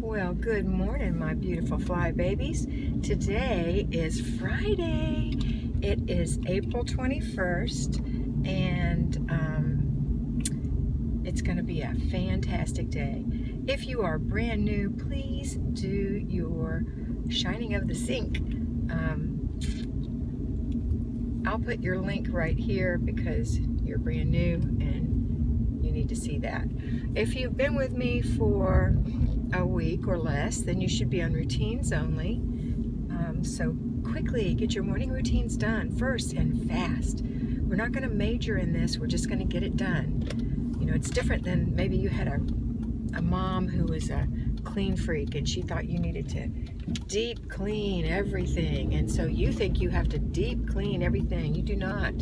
Well, good morning, my beautiful fly babies. Today is Friday. It is April 21st, and it's going to be a fantastic day. If you are brand new, please do your shining of the sink. I'll put your link right here because you're brand new and you need to see that. If you've been with me for a week or less, then you should be on routines only. So quickly get your morning routines done first and fast. We're not going to major in this, we're just going to get it done. You know, it's different than maybe you had a mom who was a clean freak and she thought you needed to deep clean everything, and so you think you have to deep clean everything. You do not.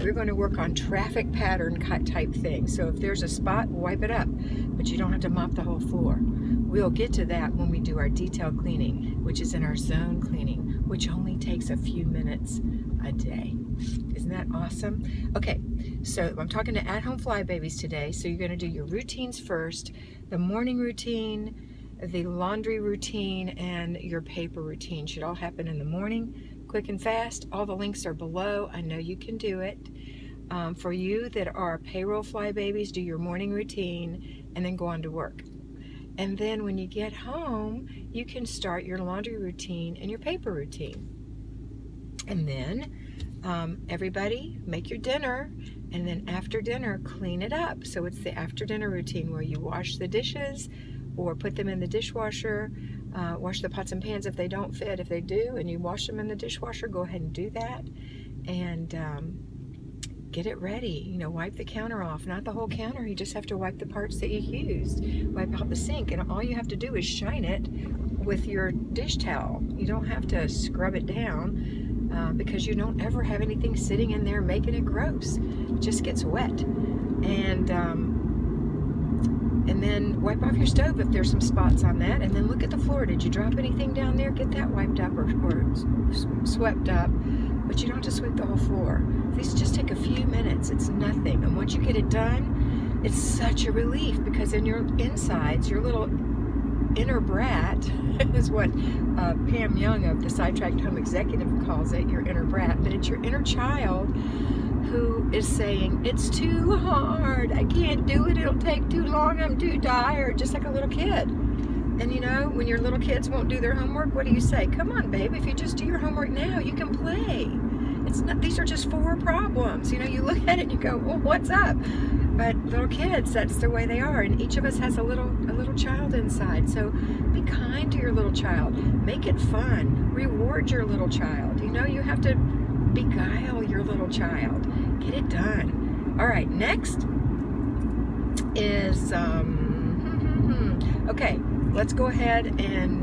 We're going to work on traffic pattern type things. So if there's a spot, wipe it up, but you don't have to mop the whole floor. We'll get to that when we do our detail cleaning, which is in our zone cleaning, which only takes a few minutes a day. Isn't that awesome? Okay, so I'm talking to at-home fly babies today. So you're going to do your routines first, the morning routine, the laundry routine, and your paper routine should all happen in the morning, quick and fast. All the links are below. I know you can do it. For you that are payroll fly babies, do your morning routine and then go on to work. And then when you get home, you can start your laundry routine and your paper routine. And then everybody make your dinner, and then after dinner clean it up. So it's the after dinner routine where you wash the dishes or put them in the dishwasher, wash the pots and pans if they don't fit. If they do and you wash them in the dishwasher, go ahead and do that, and get it ready. You know, wipe the counter off, not the whole counter. You just have to wipe the parts that you used. Wipe out the sink, and all you have to do is shine it with your dish towel. You don't have to scrub it down because you don't ever have anything sitting in there making it gross. It just gets wet. And then wipe off your stove if there's some spots on that, and then look at the floor. Did you drop anything down there? Get that wiped up or swept up, but you don't have to sweep the whole floor. These just take a few minutes. It's nothing. And once you get it done, it's such a relief, because in your insides, your little inner brat is what Pam Young of the Sidetracked Home Executive calls it, your inner brat, but it's your inner child who is saying, it's too hard, I can't do it, it'll take too long, I'm too tired, just like a little kid. And you know, when your little kids won't do their homework, what do you say? Come on, babe, if you just do your homework now, you can play. It's not, these are just 4 problems. You know, you look at it and you go, well, what's up? But little kids, that's the way they are, and each of us has a little child inside. So be kind to your little child, make it fun, reward your little child. You know, you have to beguile your little child. Get it done. All right, next is okay, let's go ahead and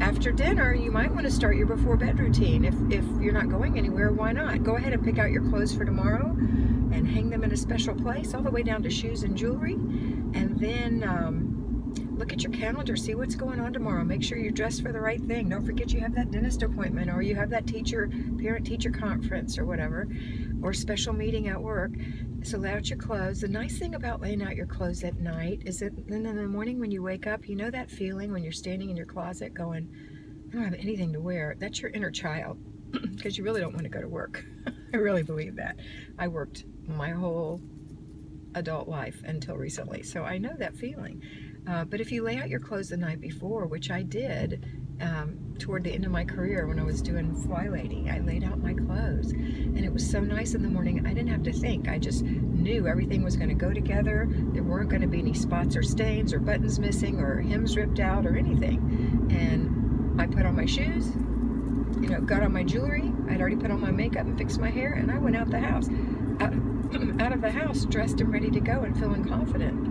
after dinner you might want to start your before bed routine. If you're not going anywhere, why not? Go ahead and pick out your clothes for tomorrow and hang them in a special place, all the way down to shoes and jewelry. And then look at your calendar, see what's going on tomorrow. Make sure you're dressed for the right thing. Don't forget you have that dentist appointment, or you have that parent-teacher conference or whatever, or special meeting at work. So lay out your clothes. The nice thing about laying out your clothes at night is that then in the morning when you wake up, you know that feeling when you're standing in your closet going, I don't have anything to wear. That's your inner child, because you really don't want to go to work. I really believe that. I worked my whole adult life until recently, so I know that feeling. But if you lay out your clothes the night before, which I did toward the end of my career when I was doing FlyLady, I laid out my clothes, and it was so nice in the morning. I didn't have to think. I just knew everything was going to go together. There weren't going to be any spots or stains or buttons missing or hems ripped out or anything. And I put on my shoes, you know, got on my jewelry. I'd already put on my makeup and fixed my hair, and I went out the house. Out of the house, dressed and ready to go and feeling confident.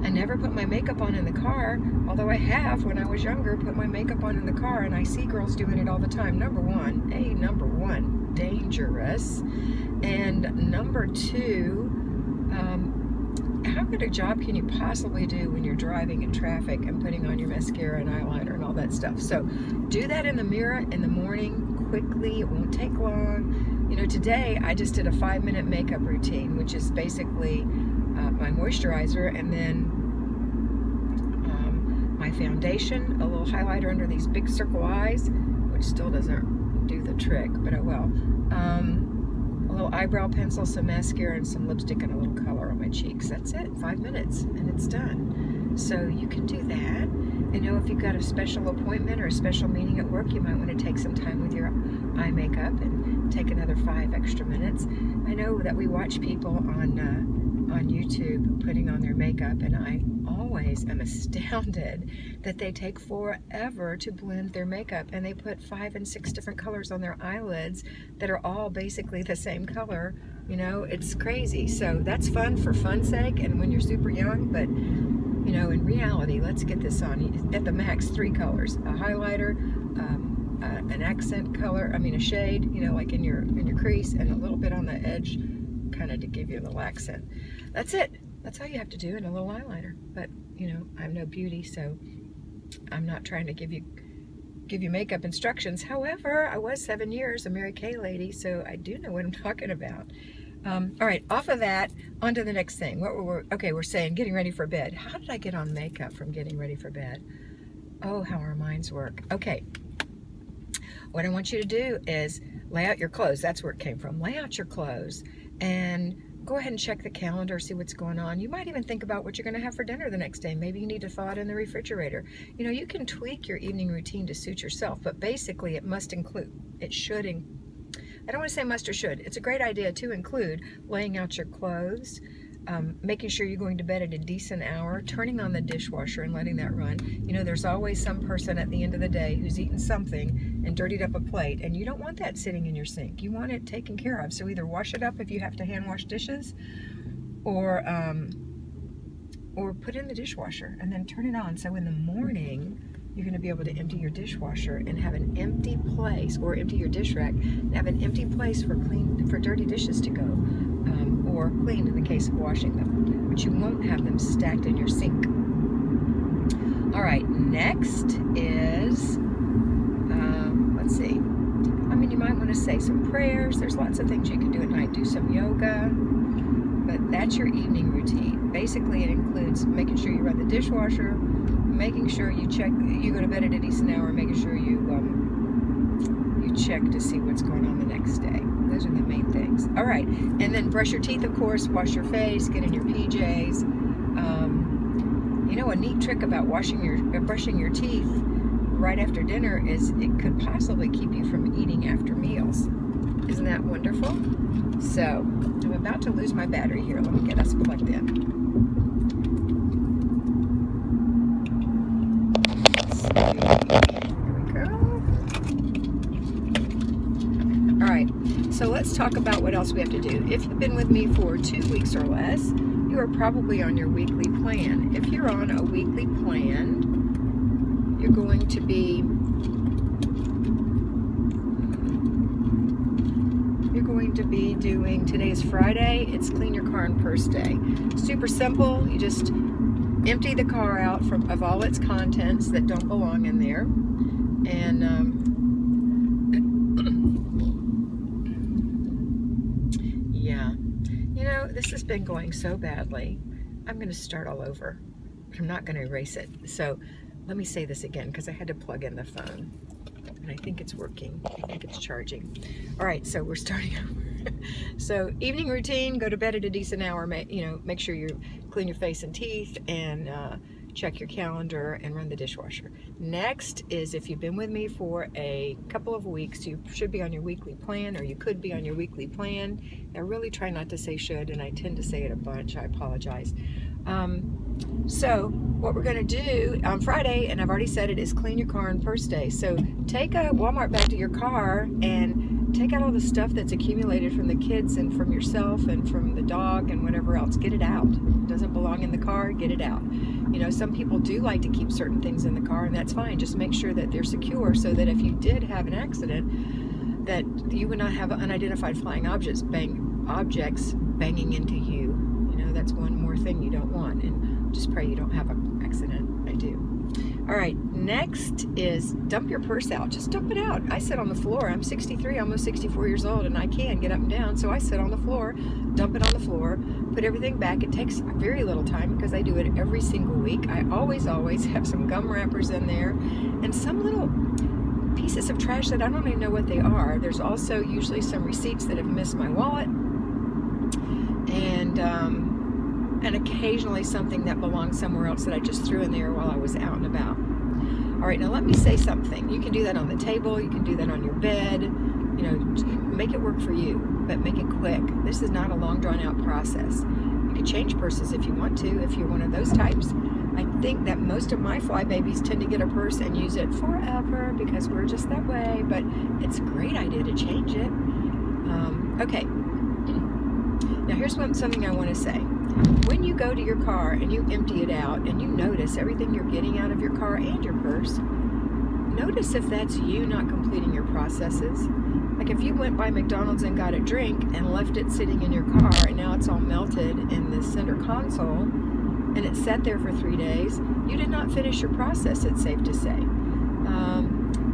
I never put my makeup on in the car, although I have, when I was younger, put my makeup on in the car, and I see girls doing it all the time. Number one, dangerous. And number 2, how good a job can you possibly do when you're driving in traffic and putting on your mascara and eyeliner and all that stuff? So do that in the mirror in the morning, quickly. It won't take long. You know, today I just did a 5-minute makeup routine, which is basically my moisturizer, and then foundation, a little highlighter under these big circle eyes, which still doesn't do the trick, but oh well. A little eyebrow pencil, some mascara, and some lipstick, and a little color on my cheeks. That's it, 5 minutes, and it's done. So you can do that. You know, if you've got a special appointment or a special meeting at work, you might want to take some time with your eye makeup and take another 5 extra minutes. I know that we watch people on YouTube putting on their makeup, and I always am astounded that they take forever to blend their makeup, and they put 5 and 6 different colors on their eyelids that are all basically the same color. You know, it's crazy. So that's fun for fun's sake and when you're super young, but you know, in reality, let's get this on. At the max, 3 colors: a highlighter, an accent color, a shade, you know, like in your crease, and a little bit on the edge, kind of to give you a little accent. That's it. That's all you have to do, and a little eyeliner. But you know, I'm no beauty, so I'm not trying to give you makeup instructions. However, I was 7 years a Mary Kay lady, so I do know what I'm talking about. All right, off of that, on to the next thing. We're saying getting ready for bed. How did I get on makeup from getting ready for bed? Oh, how our minds work. Okay, what I want you to do is lay out your clothes. That's where it came from. Lay out your clothes and go ahead and check the calendar, see what's going on. You might even think about what you're going to have for dinner the next day. Maybe you need to thaw it in the refrigerator. You know, you can tweak your evening routine to suit yourself, but basically it should I don't want to say must or should. It's a great idea to include laying out your clothes, making sure you're going to bed at a decent hour, turning on the dishwasher and letting that run. You know, there's always some person at the end of the day who's eaten something and dirtied up a plate, and you don't want that sitting in your sink. You want it taken care of. So either wash it up if you have to hand wash dishes, or put it in the dishwasher and then turn it on. So in the morning, you're going to be able to empty your dishwasher and have an empty place, or empty your dish rack and have an empty place for dirty dishes to go, or clean in the case of washing them. But you won't have them stacked in your sink. All right, next is, let's see. You might want to say some prayers. There's lots of things you can do at night. Do some yoga. But that's your evening routine. Basically, it includes making sure you run the dishwasher, making sure you go to bed at a decent hour, making sure you check to see what's going on the next day. Those are the main things. All right, and then brush your teeth, of course, wash your face, get in your PJs. You know, a neat trick about brushing your teeth right after dinner is it could possibly keep you from eating after meals. Isn't that wonderful? So, I'm about to lose my battery here. Let me get us plugged in. There we go. All right, so let's talk about what else we have to do. If you've been with me for 2 weeks or less, you are probably on your weekly plan. If you're on a weekly plan, you're going to be doing, today's Friday, it's clean your car and purse day. Super simple. You just empty the car out of all its contents that don't belong in there, and yeah, you know, this has been going so badly. I'm going to start all over. I'm not going to erase it. So let me say this again, because I had to plug in the phone, and I think it's working. I think it's charging. All right, so we're starting over. So evening routine: go to bed at a decent hour. Make sure you clean your face and teeth, and check your calendar and run the dishwasher. Next is, if you've been with me for a couple of weeks, you should be on your weekly plan, or you could be on your weekly plan. I really try not to say should, and I tend to say it a bunch. I apologize. So what we're going to do on Friday, and I've already said it, is clean your car and purse day. So take a Walmart bag to your car and take out all the stuff that's accumulated from the kids and from yourself and from the dog and whatever else. Get it out. It doesn't belong in the car. Get it out. You know, some people do like to keep certain things in the car, and that's fine. Just make sure that they're secure, so that if you did have an accident, that you would not have unidentified flying objects banging into you. You know, that's one more thing you don't want. And Just pray you don't have an accident. I do. All right, next is dump your purse out. Just dump it out. I sit on the floor. I'm 63, almost 64 years old, and I can get up and down, so I sit on the floor, dump it on the floor, put everything back. It takes very little time because I do it every single week. I always have some gum wrappers in there and some little pieces of trash that I don't even know what they are. There's also usually some receipts that have missed my wallet, and occasionally something that belongs somewhere else that I just threw in there while I was out and about. All right, now let me say something. You can do that on the table, you can do that on your bed, you know, make it work for you, but make it quick. This is not a long drawn out process. You can change purses if you want to, if you're one of those types. I think that most of my fly babies tend to get a purse and use it forever because we're just that way, but it's a great idea to change it. Okay, now here's something I want to say. When you go to your car and you empty it out and you notice everything you're getting out of your car and your purse, notice if that's you not completing your processes. Like if you went by McDonald's and got a drink and left it sitting in your car and now it's all melted in the center console and it sat there for 3 days, you did not finish your process, it's safe to say.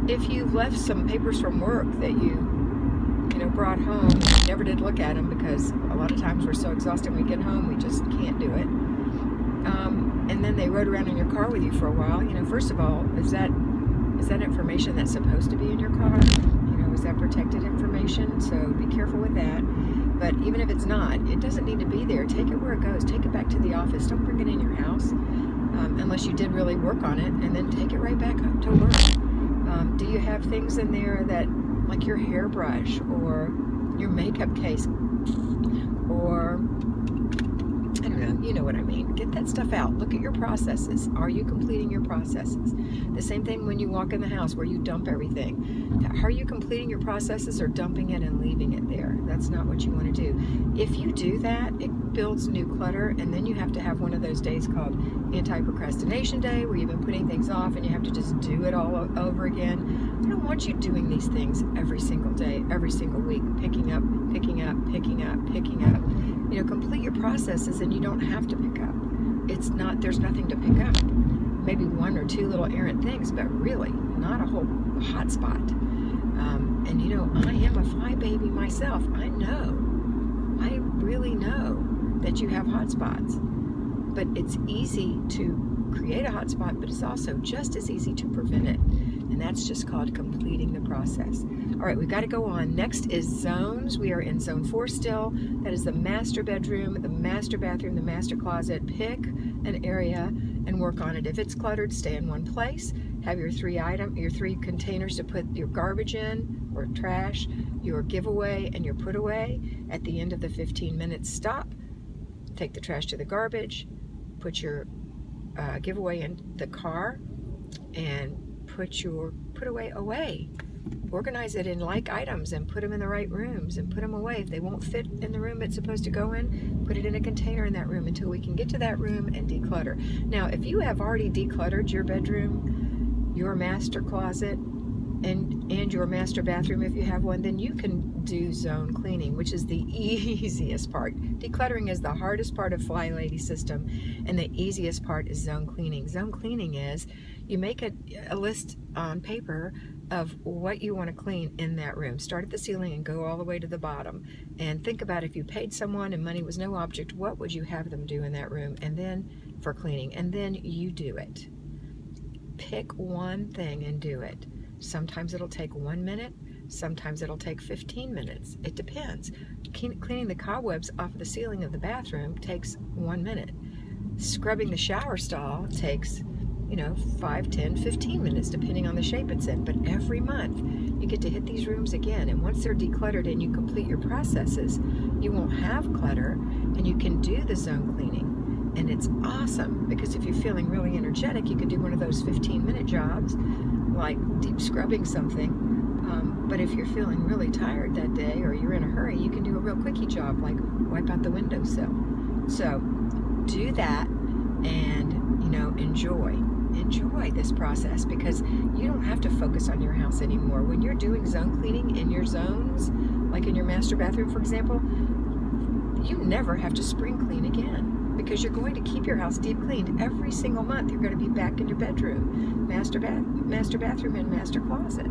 If you left some papers from work that you brought home, never did look at them because a lot of times we're so exhausted when we get home we just can't do it, and then they rode around in your car with you for a while, first of all, is that information that's supposed to be in your car? Is that protected information? So be careful with that. But even if it's not, it doesn't need to be there. Take it where it goes. Take it back to the office. Don't bring it in your house unless you did really work on it, and then take it right back up to work. Do you have things in there that, like your hairbrush or your makeup case, or I don't know, you know what I mean. Get that stuff out. Look at your processes. Are you completing your processes? The same thing when you walk in the house where you dump everything. Are you completing your processes or dumping it and leaving it there? That's not what you want to do. If you do that, it builds new clutter, and then you have to have one of those days called anti-procrastination day where you've been putting things off and you have to just do it all over again. I don't want you doing these things every single day, every single week, picking up. Complete your processes and you don't have to pick up. There's nothing to pick up. Maybe one or two little errant things, but really not a whole hot spot. I am a fly baby myself. I really know that you have hot spots, but it's easy to create a hot spot, but it's also just as easy to prevent it. And that's just called completing the process. All right, we've got to go on. Next is zones. We are in zone 4 still. That is the master bedroom, the master bathroom, the master closet. Pick an area and work on it. If it's cluttered, stay in one place. Have your 3 containers to put your garbage in or trash, your giveaway and your put away. At the end of the 15 minutes, stop. Take the trash to the garbage. Put your giveaway in the car and put your put away. Organize it in like items and put them in the right rooms and put them away. If they won't fit in the room it's supposed to go in, put it in a container in that room until we can get to that room and declutter. Now, if you have already decluttered your bedroom, your master closet, and your master bathroom if you have one, then you can do zone cleaning, which is the easiest part. Decluttering is the hardest part of FlyLady system, and the easiest part is zone cleaning. Zone cleaning is you make a list on paper of what you want to clean in that room. Start at the ceiling and go all the way to the bottom, and think about if you paid someone and money was no object, what would you have them do in that room, and then for cleaning, and then you do it. Pick one thing and do it. Sometimes it'll take 1 minute, sometimes it'll take 15 minutes. It depends. Cleaning the cobwebs off the ceiling of the bathroom takes 1 minute. Scrubbing the shower stall takes 5, 10, 15 minutes depending on the shape it's in. But every month you get to hit these rooms again, and once they're decluttered and you complete your processes, you won't have clutter and you can do the zone cleaning. And it's awesome because if you're feeling really energetic, you can do one of those 15-minute jobs like deep scrubbing something. But if you're feeling really tired that day or you're in a hurry, you can do a real quickie job like wipe out the windowsill. So do that and enjoy this process, because you don't have to focus on your house anymore. When you're doing zone cleaning in your zones, like in your master bathroom for example, you never have to spring clean again. because you're going to keep your house deep cleaned every single month. You're going to be back in your bedroom, master bathroom, and master closet.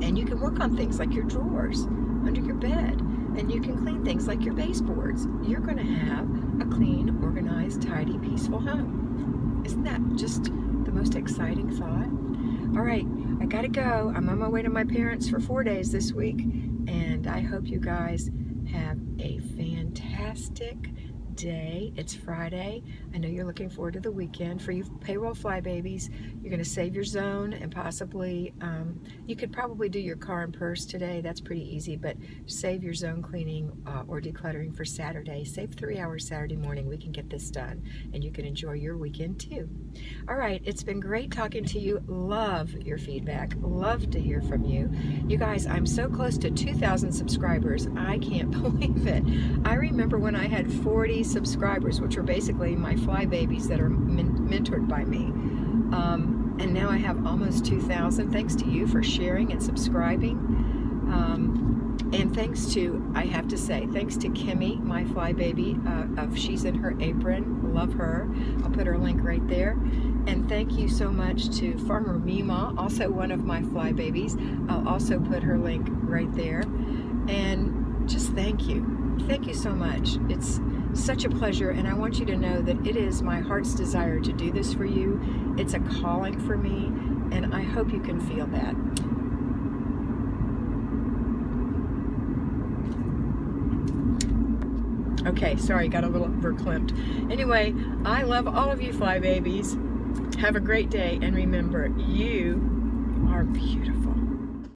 And you can work on things like your drawers under your bed, and you can clean things like your baseboards. You're going to have a clean, organized, tidy, peaceful home. Isn't that just the most exciting thought? All right, I gotta go. I'm on my way to my parents for 4 days this week, and I hope you guys have a fantastic day. It's Friday. I know you're looking forward to the weekend. For you payroll fly babies, you're going to save your zone, and possibly you could probably do your car and purse today. That's pretty easy, but save your zone cleaning or decluttering for Saturday. Save 3 hours Saturday morning. We can get this done, and you can enjoy your weekend too. All right, it's been great talking to you. Love your feedback. Love to hear from you. You guys, I'm so close to 2,000 subscribers. I can't believe it. I remember when I had 40 subscribers, which are basically my fly babies that are mentored by me, and now I have almost 2,000. Thanks to you for sharing and subscribing, and thanks to, I have to say, thanks to Kimmy, my fly baby, She's in Her Apron. Love her. I'll put her link right there. And thank you so much to Farmer Mima, also one of my fly babies. I'll also put her link right there. And just thank you. Thank you so much. It's such a pleasure, and I want you to know that it is my heart's desire to do this for you. It's a calling for me, and I hope you can feel that. Okay, sorry, got a little verklempt. Anyway, I love all of you fly babies. Have a great day, and remember, you are beautiful.